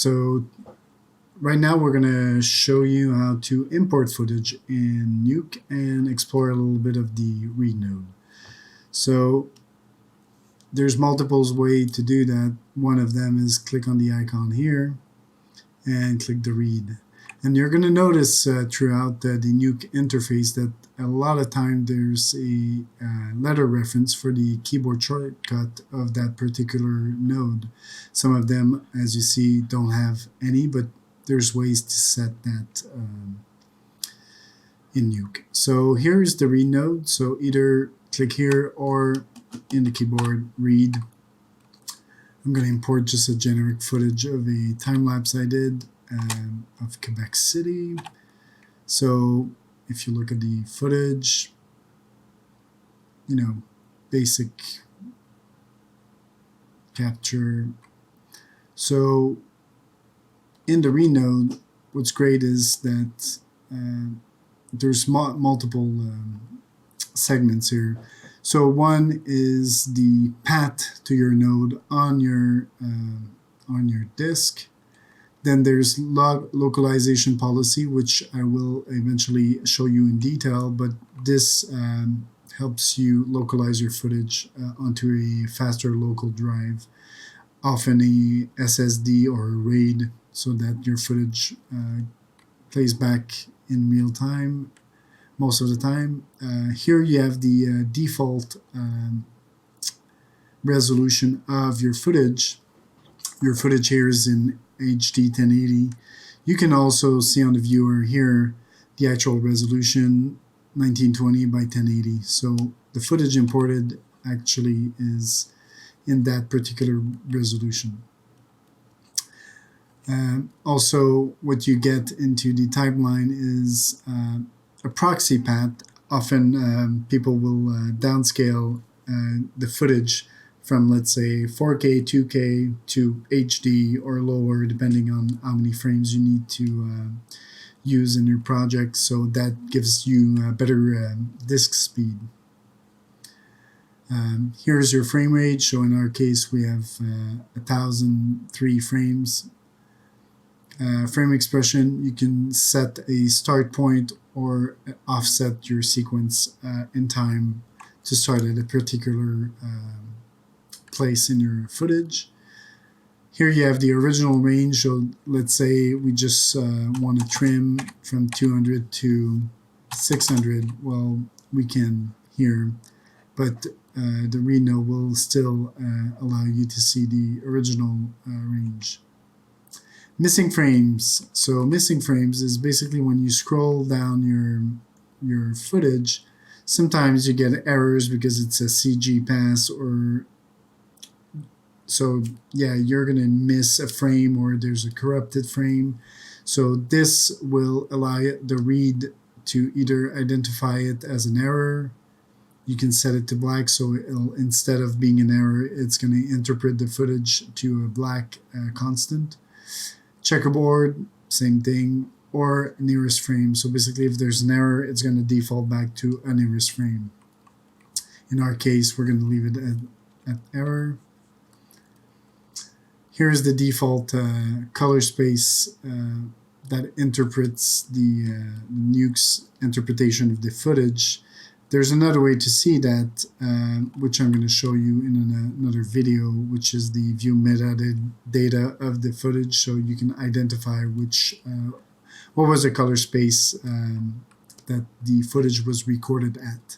So right now we're going to show you how to import footage in Nuke and explore a little bit of the read node. So there's multiple ways to do that. One of them is click on the icon here and click the read. And you're going to notice throughout the Nuke interface that a lot of time there's a letter reference for the keyboard shortcut of that particular node. Some of them, as you see, don't have any, but there's ways to set that in Nuke. So here's the read node. So either click here or in the keyboard read. I'm going to import just a generic footage of a time lapse I did of Quebec City. So if you look at the footage, basic capture. So in the read node, what's great is that there's multiple segments here. So one is the path to your node on your disk. Then there's localization policy, which I will eventually show you in detail, but this helps you localize your footage onto a faster local drive, often a SSD or a RAID, so that your footage plays back in real time most of the time. Here you have the default resolution of your footage. Your footage here is in HD 1080. You can also see on the viewer here the actual resolution 1920 by 1080. So the footage imported actually is in that particular resolution. Also, what you get into the timeline is a proxy path. Often people will downscale the footage from, let's say, 4K, 2K to HD or lower, depending on how many frames you need to use in your project. So that gives you better disk speed. Here's your frame rate. So in our case, we have 1003 frames. Frame expression, you can set a start point or offset your sequence in time to start at a particular place in your footage. Here you have the original range. So let's say we just want to trim from 200 to 600. Well, we can here, but the read node will still allow you to see the original range. Missing frames. So missing frames is basically when you scroll down your footage, sometimes you get errors because it's a CG pass, or so yeah, you're gonna miss a frame or there's a corrupted frame. So this will allow the read to either identify it as an error. You can set it to black, so it'll, instead of being an error, it's going to interpret the footage to a black constant. Checkerboard, same thing, or nearest frame. So basically, if there's an error, it's going to default back to a nearest frame. In our case, we're going to leave it at error. Here's the default color space that interprets the Nuke's interpretation of the footage. There's another way to see that, which I'm going to show you in another video, which is the view metadata of the footage, so you can identify what was the color space that the footage was recorded at.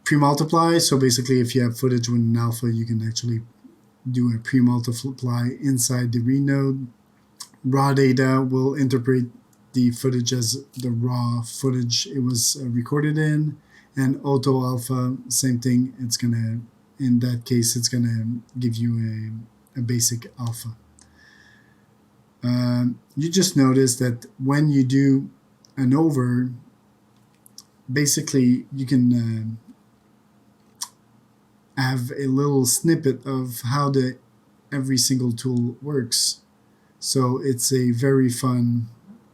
Pre-multiply, so basically if you have footage with an alpha, you can actually do a pre-multiply inside the read node. Raw data will interpret the footage as the raw footage it was recorded in, and auto alpha, same thing. It's gonna, in that case, it's gonna give you a basic alpha. You just notice that when you do an over, basically you can have a little snippet of how every single tool works. So it's a very fun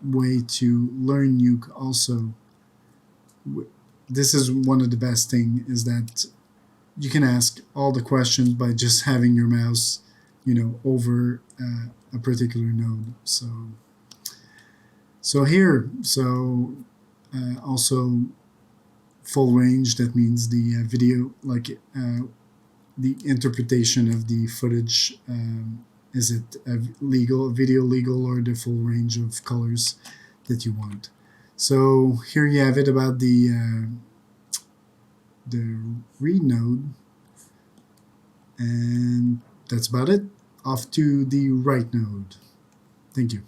way to learn Nuke also. This is one of the best things, is that you can ask all the questions by just having your mouse over a particular node. So here, also full range. That means the video, like the interpretation of the footage. Is it a video legal, or the full range of colors that you want? So here you have it about the read node, and that's about it. Off to the write node. Thank you.